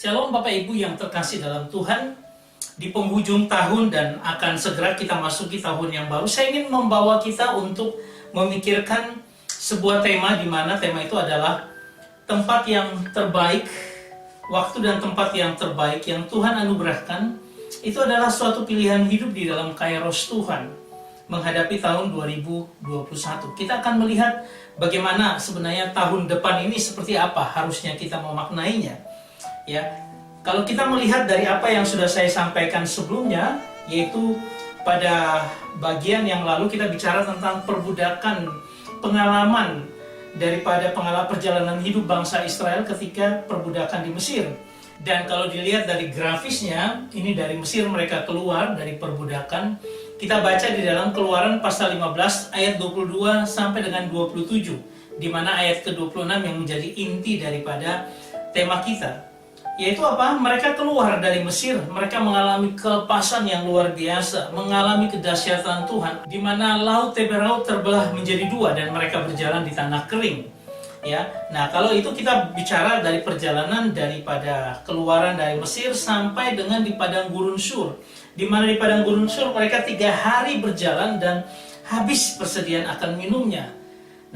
Shalom Bapak Ibu yang terkasih dalam Tuhan. Di penghujung tahun dan akan segera kita masuki tahun yang baru, saya ingin membawa kita untuk memikirkan sebuah tema, di mana tema itu adalah tempat yang terbaik, waktu dan tempat yang terbaik yang Tuhan anugerahkan. Itu adalah suatu pilihan hidup di dalam kairos Tuhan menghadapi tahun 2021. Kita akan melihat bagaimana sebenarnya tahun depan ini seperti apa harusnya kita memaknainya. Ya, kalau kita melihat dari apa yang sudah saya sampaikan sebelumnya, yaitu pada bagian yang lalu kita bicara tentang perbudakan, pengalaman daripada pengalaman perjalanan hidup bangsa Israel ketika perbudakan di Mesir. Dan kalau dilihat dari grafisnya, ini dari Mesir mereka keluar dari perbudakan. Kita baca di dalam Keluaran pasal 15 ayat 22 sampai dengan 27, di mana ayat ke-26 yang menjadi inti daripada tema kita. Yaitu apa? Mereka keluar dari Mesir, mereka mengalami kelepasan yang luar biasa, mengalami kedahsyatan Tuhan, di mana laut Teberau terbelah menjadi dua dan mereka berjalan di tanah kering. Ya, nah kalau itu kita bicara dari perjalanan daripada keluaran dari Mesir sampai dengan di padang gurun Sur, di mana di padang gurun Sur mereka 3 hari berjalan dan habis persediaan akan minumnya.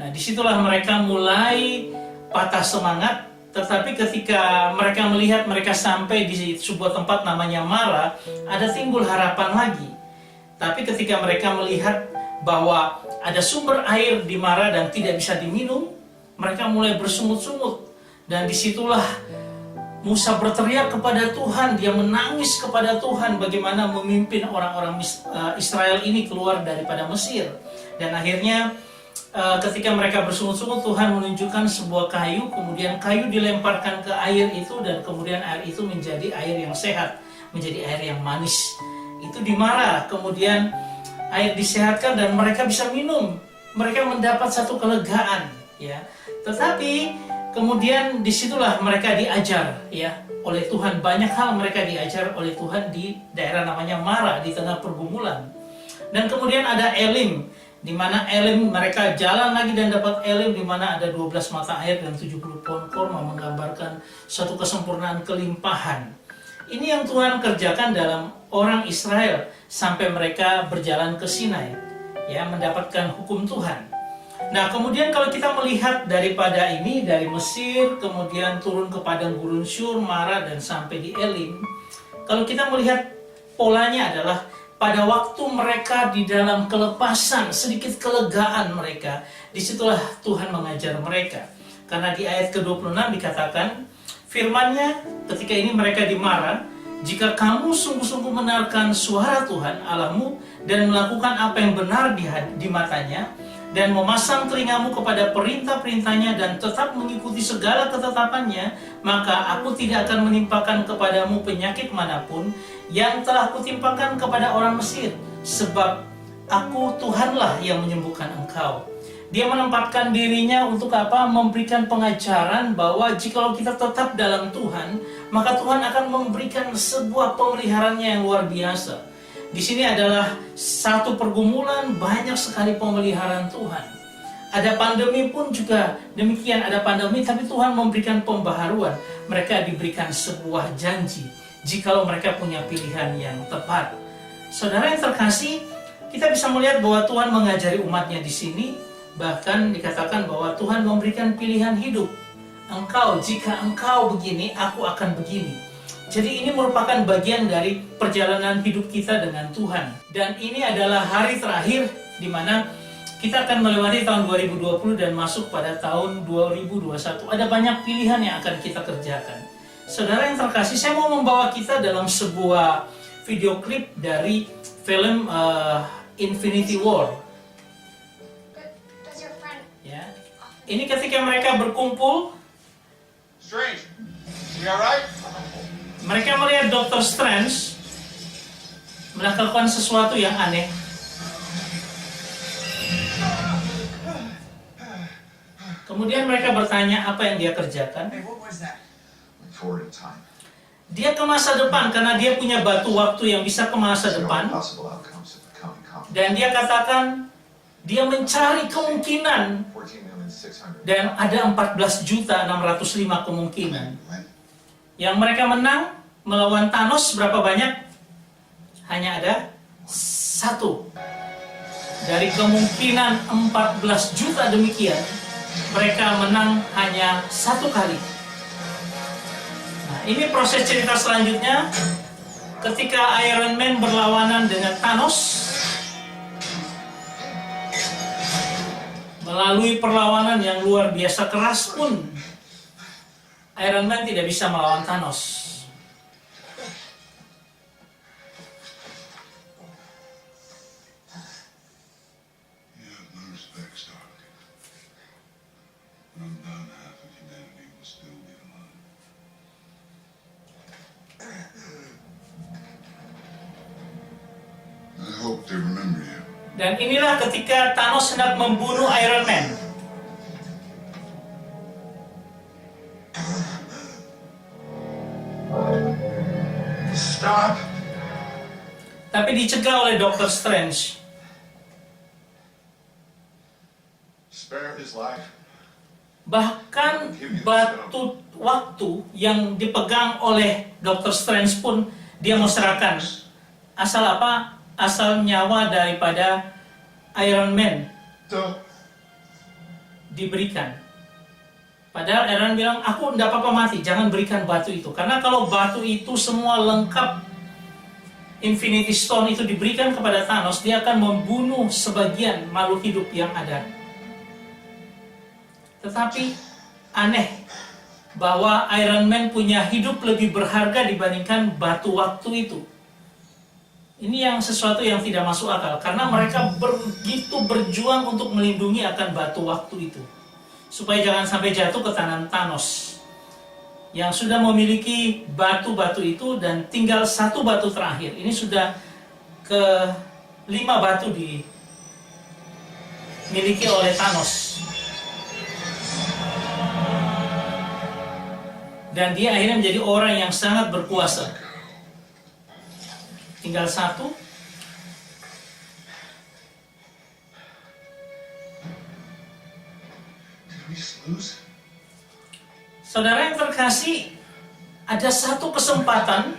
Nah disitulah mereka mulai patah semangat. Tetapi ketika mereka melihat mereka sampai di sebuah tempat namanya Mara, ada timbul harapan lagi. Tapi ketika mereka melihat bahwa ada sumber air di Mara dan tidak bisa diminum, mereka mulai bersungut-sungut. Dan disitulah Musa berteriak kepada Tuhan, dia menangis kepada Tuhan bagaimana memimpin orang-orang Israel ini keluar daripada Mesir. Dan akhirnya ketika mereka bersungut-sungut, Tuhan menunjukkan sebuah kayu, kemudian kayu dilemparkan ke air itu, dan kemudian air itu menjadi air yang sehat, menjadi air yang manis. Itu di Mara, kemudian air disehatkan dan mereka bisa minum. Mereka mendapat satu kelegaan, ya. Tetapi kemudian disitulah mereka diajar, ya, oleh Tuhan. Banyak hal mereka diajar oleh Tuhan di daerah namanya Mara, di tengah pergumulan. Dan kemudian ada Elim, di mana Elim mereka jalan lagi dan dapat Elim, di mana ada 12 mata air dan 70 pohon korma, menggambarkan suatu kesempurnaan kelimpahan. Ini yang Tuhan kerjakan dalam orang Israel sampai mereka berjalan ke Sinai, ya, mendapatkan hukum Tuhan. Nah kemudian kalau kita melihat daripada ini, dari Mesir kemudian turun ke padang gurun Sur, Mara, dan sampai di Elim, kalau kita melihat polanya adalah pada waktu mereka di dalam kelepasan, sedikit kelegaan mereka, disitulah Tuhan mengajar mereka. Karena di ayat ke-26 dikatakan, firman-Nya ketika ini mereka di Mara, jika kamu sungguh-sungguh mendengarkan suara Tuhan Allahmu dan melakukan apa yang benar di matanya, dan memasang telingamu kepada perintah-perintahnya dan tetap mengikuti segala ketetapannya, maka aku tidak akan menimpakan kepadamu penyakit manapun yang telah kutimpakan kepada orang Mesir, sebab aku Tuhanlah yang menyembuhkan engkau. Dia menempatkan dirinya untuk apa? Memberikan pengajaran bahwa jikalau kita tetap dalam Tuhan, maka Tuhan akan memberikan sebuah pemeliharaannya yang luar biasa. Di sini adalah satu pergumulan, banyak sekali pemeliharaan Tuhan. Ada pandemi pun juga demikian, ada pandemi tapi Tuhan memberikan pembaharuan. Mereka diberikan sebuah janji jikalau mereka punya pilihan yang tepat. Saudara yang terkasih, kita bisa melihat bahwa Tuhan mengajari umatnya di sini. Bahkan dikatakan bahwa Tuhan memberikan pilihan hidup. Engkau, jika engkau begini, aku akan begini. Jadi ini merupakan bagian dari perjalanan hidup kita dengan Tuhan. Dan ini adalah hari terakhir di mana kita akan melewati tahun 2020 dan masuk pada tahun 2021. Ada banyak pilihan yang akan kita kerjakan. Saudara yang terkasih, saya mau membawa kita dalam sebuah video klip dari film Infinity War. Ya. Ini ketika mereka berkumpul. Strange. You alright? Mereka melihat Dr. Strange melakukan sesuatu yang aneh. Kemudian mereka bertanya apa yang dia kerjakan. Hey, what was that? Forward in time. Dia ke masa depan karena dia punya batu waktu yang bisa ke masa There are depan. possible outcomes of the coming conflict. Dan dia katakan dia mencari kemungkinan 14,600,000. dan ada 14.605 kemungkinan. Yang mereka menang melawan Thanos berapa banyak? Hanya ada satu. Dari kemungkinan 14 juta demikian, mereka menang hanya satu kali. Nah, ini proses cerita selanjutnya. Ketika Iron Man berlawanan dengan Thanos, melalui perlawanan yang luar biasa keras pun, Iron Man tidak bisa melawan Thanos. You have no respect, Stark. When I'm done, half of humanity will still be alive. I hope they remember you. Dan inilah ketika Thanos hendak membunuh Iron Man. Stop! Tapi dicegah oleh Doctor Strange. Spare his life. Bahkan batu waktu yang dipegang oleh Doctor Strange pun dia mau serahkan. Asal apa? Asal nyawa daripada Iron Man Don't. diberikan. Padahal Iron Man bilang, aku tidak apa-apa mati, jangan berikan batu itu. Karena kalau batu itu semua lengkap, Infinity Stone itu diberikan kepada Thanos, dia akan membunuh sebagian makhluk hidup yang ada. Tetapi aneh bahwa Iron Man punya hidup lebih berharga dibandingkan batu waktu itu. Ini yang sesuatu yang tidak masuk akal, karena mereka begitu berjuang untuk melindungi akan batu waktu itu, supaya jangan sampai jatuh ke tangan Thanos yang sudah memiliki batu-batu itu, dan tinggal satu batu terakhir. Ini sudah ke 5 batu dimiliki oleh Thanos, dan dia akhirnya menjadi orang yang sangat berkuasa. Tinggal satu. Did we just lose? Saudara yang terkasih, ada satu kesempatan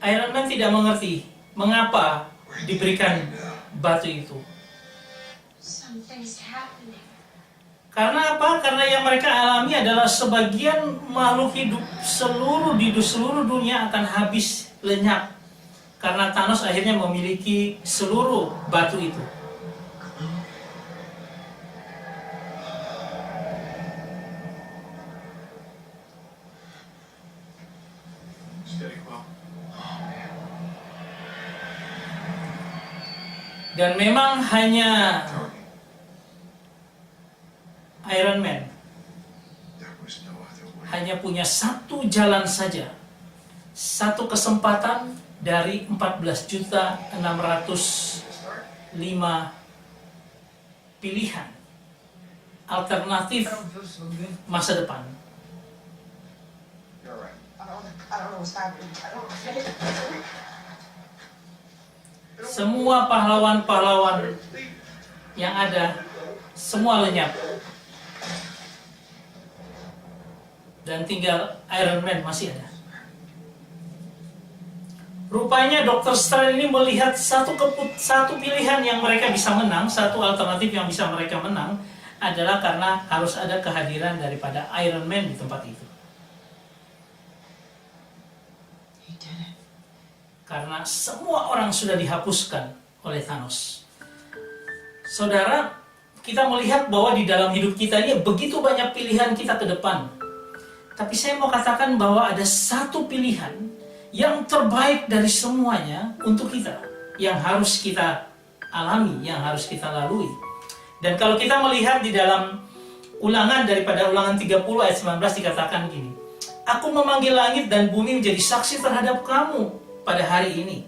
Iron Man tidak mengerti mengapa diberikan batu itu. Something's happening. Karena apa? Karena yang mereka alami adalah sebagian makhluk hidup di seluruh dunia akan habis, lenyap. Karena Thanos akhirnya memiliki seluruh batu itu. Steady, Quill. Dan memang hanya Iron Man There was no other way. hanya punya satu jalan saja, satu kesempatan dari 14.605 pilihan alternatif masa depan. You're right. I don't know what's happening. Semua pahlawan-pahlawan yang ada, semua lenyap. Dan tinggal Iron Man masih ada. Rupanya Dr. Strange ini melihat satu pilihan yang mereka bisa menang, satu alternatif yang bisa mereka menang adalah karena harus ada kehadiran daripada Iron Man di tempat itu. He did it. Karena semua orang sudah dihapuskan oleh Thanos. Saudara, kita melihat bahwa di dalam hidup kita ini begitu banyak pilihan kita ke depan. Tapi saya mau katakan bahwa ada satu pilihan yang terbaik dari semuanya untuk kita, yang harus kita alami, yang harus kita lalui. Dan kalau kita melihat di dalam ulangan daripada ulangan 30 ayat 19 dikatakan gini, aku memanggil langit dan bumi menjadi saksi terhadap kamu pada hari ini.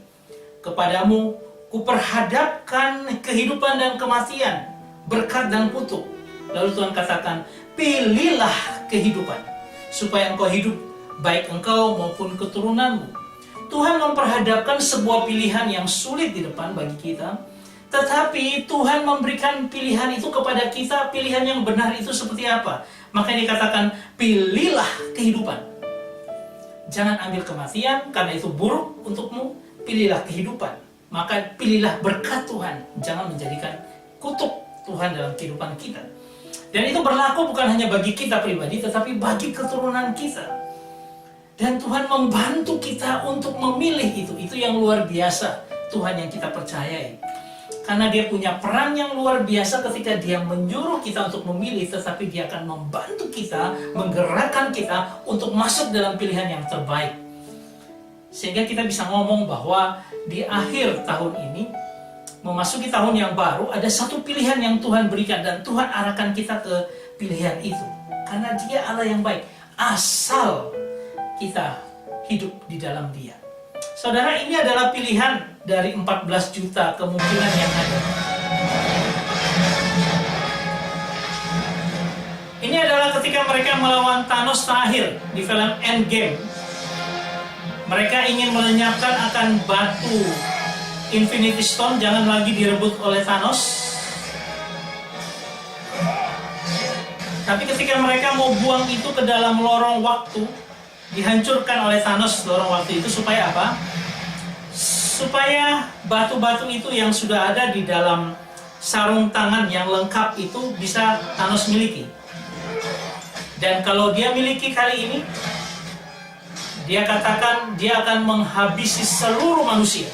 Kepadamu kuperhadapkan kehidupan dan kematian, berkat dan kutuk. Lalu Tuhan katakan, pilihlah kehidupan, supaya engkau hidup, baik engkau maupun keturunanmu. Tuhan memperhadapkan sebuah pilihan yang sulit di depan bagi kita, tetapi Tuhan memberikan pilihan itu kepada kita. Pilihan yang benar itu seperti apa? Maka dikatakan, pilihlah kehidupan. Jangan ambil kematian, karena itu buruk untukmu. Pilihlah kehidupan. Maka pilihlah berkat Tuhan. Jangan menjadikan kutuk Tuhan dalam kehidupan kita. Dan itu berlaku bukan hanya bagi kita pribadi, tetapi bagi keturunan kita. Dan Tuhan membantu kita untuk memilih itu. Itu yang luar biasa Tuhan yang kita percayai. Karena Dia punya peran yang luar biasa ketika Dia menyuruh kita untuk memilih, tetapi Dia akan membantu kita, menggerakkan kita untuk masuk dalam pilihan yang terbaik. Sehingga kita bisa ngomong bahwa di akhir tahun ini, memasuki tahun yang baru, ada satu pilihan yang Tuhan berikan dan Tuhan arahkan kita ke pilihan itu. Karena Dia Allah yang baik, asal kita hidup di dalam Dia. Saudara, ini adalah pilihan dari 14 juta kemungkinan yang ada. Ini adalah ketika mereka melawan Thanos terakhir di film Endgame. Mereka ingin melenyapkan akan batu Infinity Stone, jangan lagi direbut oleh Thanos. Tapi ketika mereka mau buang itu ke dalam lorong waktu, dihancurkan oleh Thanos lorong waktu itu, supaya apa? Supaya batu-batu itu yang sudah ada di dalam sarung tangan yang lengkap itu bisa Thanos miliki. Dan kalau dia miliki kali ini, dia katakan dia akan menghabisi seluruh manusia,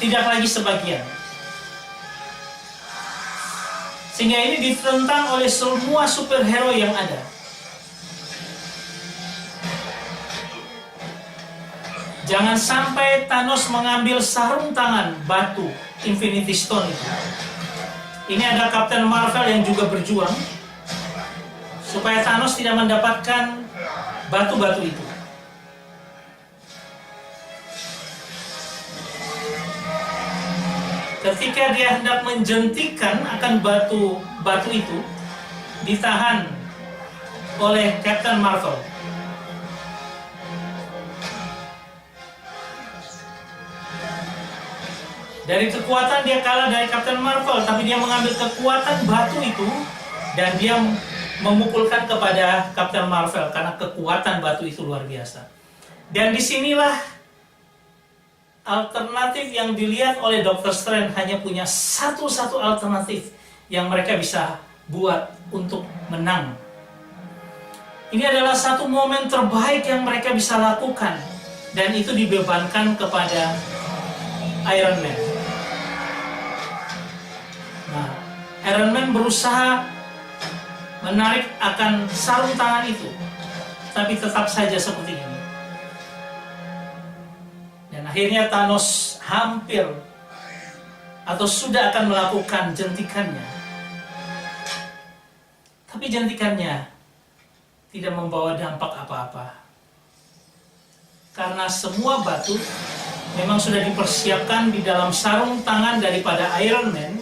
tidak lagi sebagian. Sehingga ini ditentang oleh semua superhero yang ada. Jangan sampai Thanos mengambil sarung tangan batu Infinity Stone itu. Ini ada Captain Marvel yang juga berjuang supaya Thanos tidak mendapatkan batu-batu itu. Ketika dia hendak menjentikan akan batu itu, ditahan oleh Captain Marvel. Dari kekuatan dia kalah dari Captain Marvel, tapi dia mengambil kekuatan batu itu dan dia memukulkan kepada Captain Marvel karena kekuatan batu itu luar biasa. Dan disinilah alternatif yang dilihat oleh Dr. Strange, hanya punya satu-satu alternatif yang mereka bisa buat untuk menang. Ini adalah satu momen terbaik yang mereka bisa lakukan, dan itu dibebankan kepada Iron Man. Nah, Iron Man berusaha menarik akan sarung tangan itu, tapi tetap saja seperti ini. Dan akhirnya Thanos hampir atau sudah akan melakukan jentikannya. Tapi jentikannya tidak membawa dampak apa-apa. Karena semua batu memang sudah dipersiapkan di dalam sarung tangan daripada Iron Man,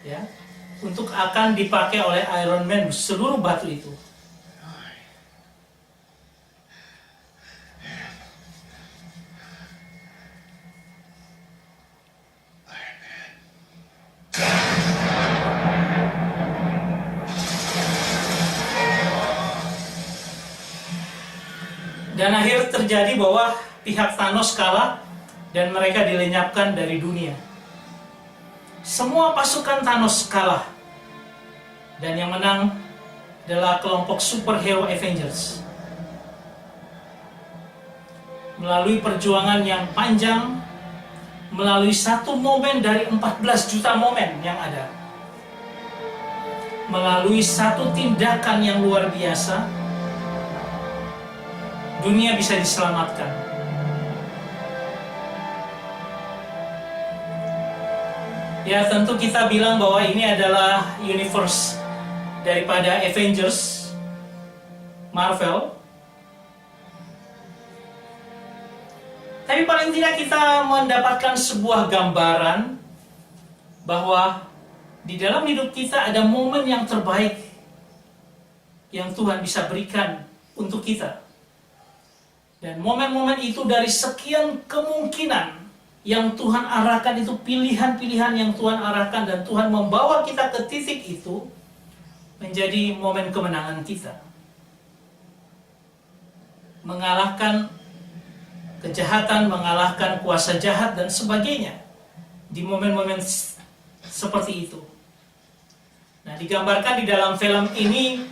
ya, untuk akan dipakai oleh Iron Man seluruh batu itu. Dan akhir terjadi bahwa pihak Thanos kalah dan mereka dilenyapkan dari dunia. Semua pasukan Thanos kalah. Dan yang menang adalah kelompok superhero Avengers. Melalui perjuangan yang panjang, melalui satu momen dari 14 juta momen yang ada, melalui satu tindakan yang luar biasa, dunia bisa diselamatkan. Ya, tentu kita bilang bahwa ini adalah universe daripada Avengers Marvel. Tapi paling tidak kita mendapatkan sebuah gambaran bahwa di dalam hidup kita ada momen yang terbaik yang Tuhan bisa berikan untuk kita. Dan momen-momen itu dari sekian kemungkinan yang Tuhan arahkan itu pilihan-pilihan yang Tuhan arahkan, dan Tuhan membawa kita ke titik itu menjadi momen kemenangan kita. Mengalahkan kejahatan, mengalahkan kuasa jahat dan sebagainya di momen-momen seperti itu. Nah, digambarkan di dalam film ini,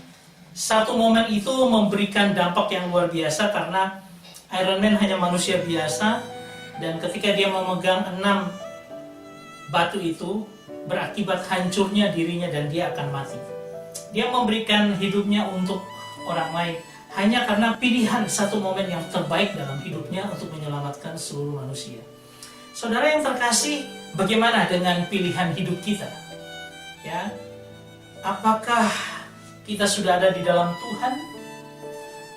satu momen itu memberikan dampak yang luar biasa karena Iron Man hanya manusia biasa, dan ketika dia memegang 6 batu itu berakibat hancurnya dirinya dan dia akan mati. Dia memberikan hidupnya untuk orang lain hanya karena pilihan satu momen yang terbaik dalam hidupnya untuk menyelamatkan seluruh manusia. Saudara yang terkasih, bagaimana dengan pilihan hidup kita? Ya, apakah kita sudah ada di dalam Tuhan?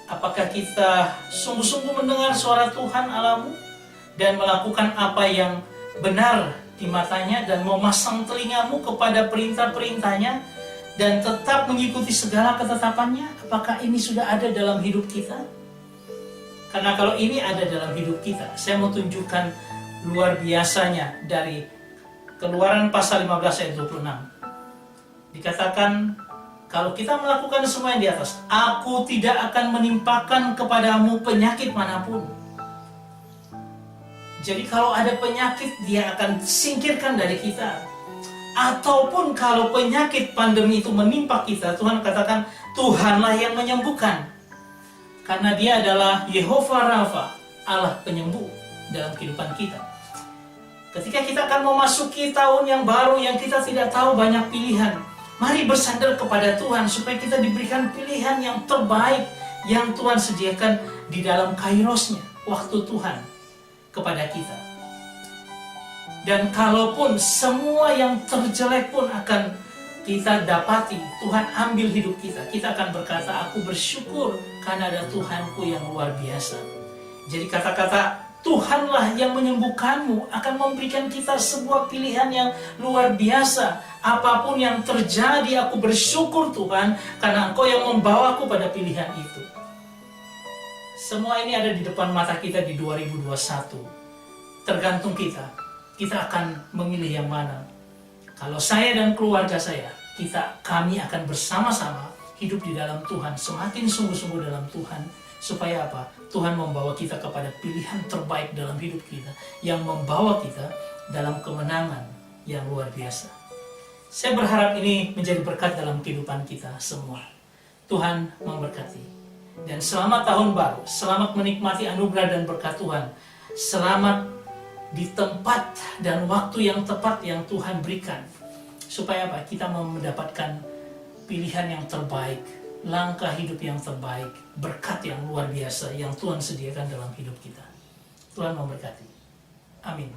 Apakah kita sungguh-sungguh mendengar suara Tuhan Allahmu dan melakukan apa yang benar di matanya dan memasang telingamu kepada perintah-perintahnya dan tetap mengikuti segala ketetapannya? Apakah ini sudah ada dalam hidup kita? Karena kalau ini ada dalam hidup kita, saya mau tunjukkan luar biasanya dari Keluaran pasal 15 ayat 26. Dikatakan, kalau kita melakukan semua yang di atas, aku tidak akan menimpakan kepadamu penyakit manapun. Jadi kalau ada penyakit, dia akan singkirkan dari kita. Ataupun kalau penyakit pandemi itu menimpa kita, Tuhan katakan, Tuhanlah yang menyembuhkan. Karena dia adalah Yehovah Rafa, Allah penyembuh dalam kehidupan kita. Ketika kita akan memasuki tahun yang baru yang kita tidak tahu banyak pilihan, mari bersandar kepada Tuhan supaya kita diberikan pilihan yang terbaik yang Tuhan sediakan di dalam kairosnya, waktu Tuhan kepada kita. Dan kalaupun semua yang terjelek pun akan kita dapati, Tuhan ambil hidup kita, kita akan berkata, aku bersyukur karena ada Tuhanku yang luar biasa. Jadi kata-kata Tuhanlah yang menyembuhkanmu akan memberikan kita sebuah pilihan yang luar biasa. Apapun yang terjadi, aku bersyukur Tuhan karena Engkau yang membawaku pada pilihan itu. Semua ini ada di depan mata kita di 2021. Tergantung kita akan memilih yang mana. Kalau saya dan keluarga saya, kami akan bersama-sama hidup di dalam Tuhan, semakin sungguh-sungguh dalam Tuhan. Supaya apa? Tuhan membawa kita kepada pilihan terbaik dalam hidup kita, yang membawa kita dalam kemenangan yang luar biasa. Saya berharap ini menjadi berkat dalam kehidupan kita semua. Tuhan memberkati. Dan selamat tahun baru, selamat menikmati anugerah dan berkat Tuhan. Selamat di tempat dan waktu yang tepat yang Tuhan berikan. Supaya apa? Kita mendapatkan pilihan yang terbaik, langkah hidup yang terbaik, berkat yang luar biasa yang Tuhan sediakan dalam hidup kita. Tuhan memberkati. Amin.